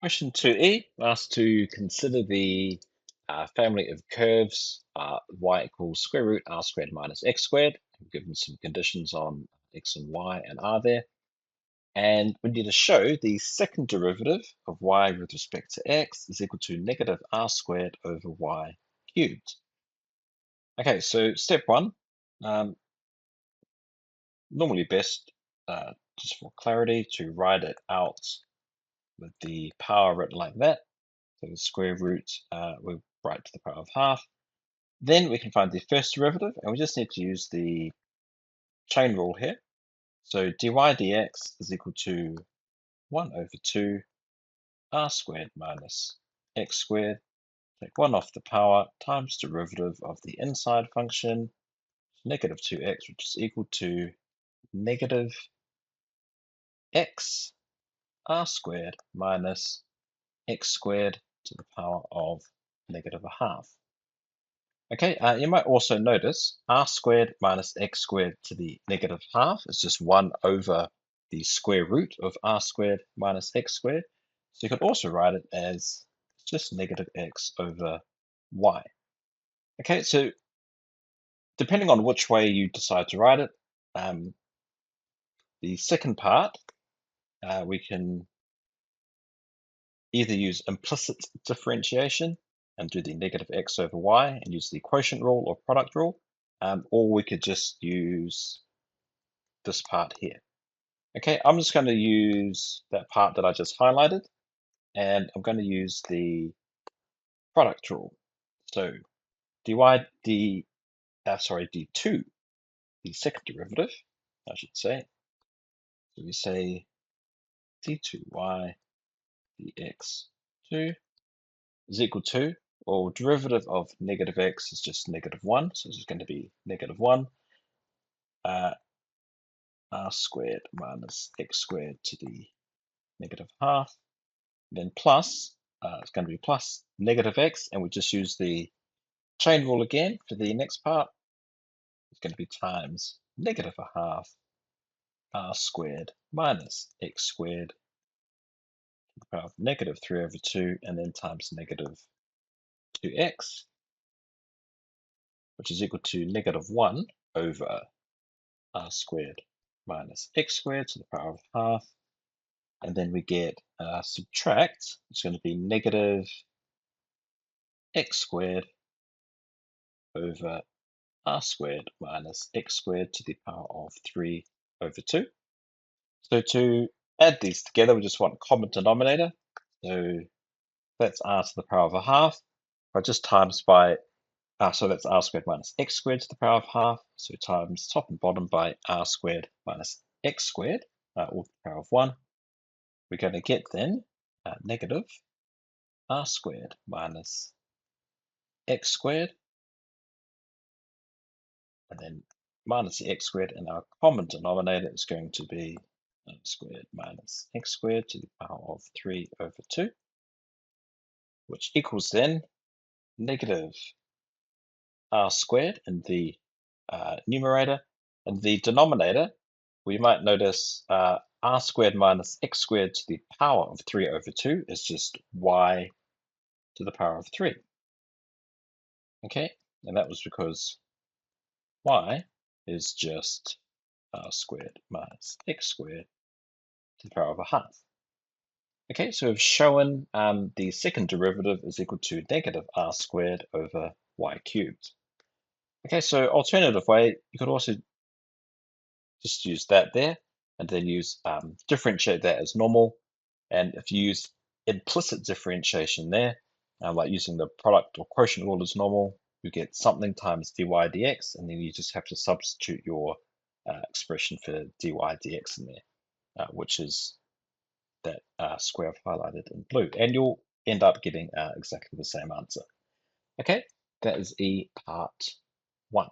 Question 2e asks to consider the family of curves y equals square root r squared minus x squared. We've given some conditions on x and y and r there. And we need to show the second derivative of y with respect to x is equal to negative r squared over y cubed. Okay, so step one, normally best, just for clarity, to write it out with the power written like that. So the square root, we'll write to the power of half. Then we can find the first derivative, and we just need to use the chain rule here. So dy dx is equal to 1 over 2 r squared minus x squared. Take 1 off the power times derivative of the inside function, negative 2x, which is equal to negative x r squared minus x squared to the power of negative a half. Okay, you might also notice r squared minus x squared to the negative half is just 1 over the square root of r squared minus x squared. So you could also write it as just negative x over y. Okay, so depending on which way you decide to write it, the second part, we can either use implicit differentiation and do the negative x over y and use the quotient rule or product rule, or we could just use this part here. Okay, I'm just going to use that part that I just highlighted, and I'm going to use the product rule. So d2, the second derivative, I should say. So we say d2y dx2 is equal to, or derivative of negative x is just negative 1, so this is going to be negative 1 r squared minus x squared to the negative half, then plus, it's going to be plus negative x, and we just use the chain rule again for the next part. It's going to be times negative a half r squared minus x squared to the power of negative 3 over 2, and then times negative 2x, which is equal to negative 1 over r squared minus x squared to the power of half. And then we get subtract, it's going to be negative x squared over r squared minus x squared to the power of 3 over 2. So to add these together, we just want a common denominator. So that's r to the power of a half. If I just times by, so that's r squared minus x squared to the power of half. So times top and bottom by r squared minus x squared, all to the power of 1. We're going to get then negative r squared minus x squared, and then minus the x squared, and our common denominator is going to be r squared minus x squared to the power of 3 over 2, which equals then negative r squared in the numerator, and the denominator, we might notice r squared minus x squared to the power of 3 over 2 is just y to the power of 3. Okay, and that was because y is just r squared minus x squared to the power of a half. Okay, so we've shown the second derivative is equal to negative r squared over y cubed. Okay, so alternative way, you could also just use that there, and then use differentiate that as normal. And if you use implicit differentiation there, like using the product or quotient rule as normal, you get something times dy dx, and then you just have to substitute your expression for dy dx in there, which is that square I've highlighted in blue, and you'll end up getting exactly the same answer. Okay, that is E part 1.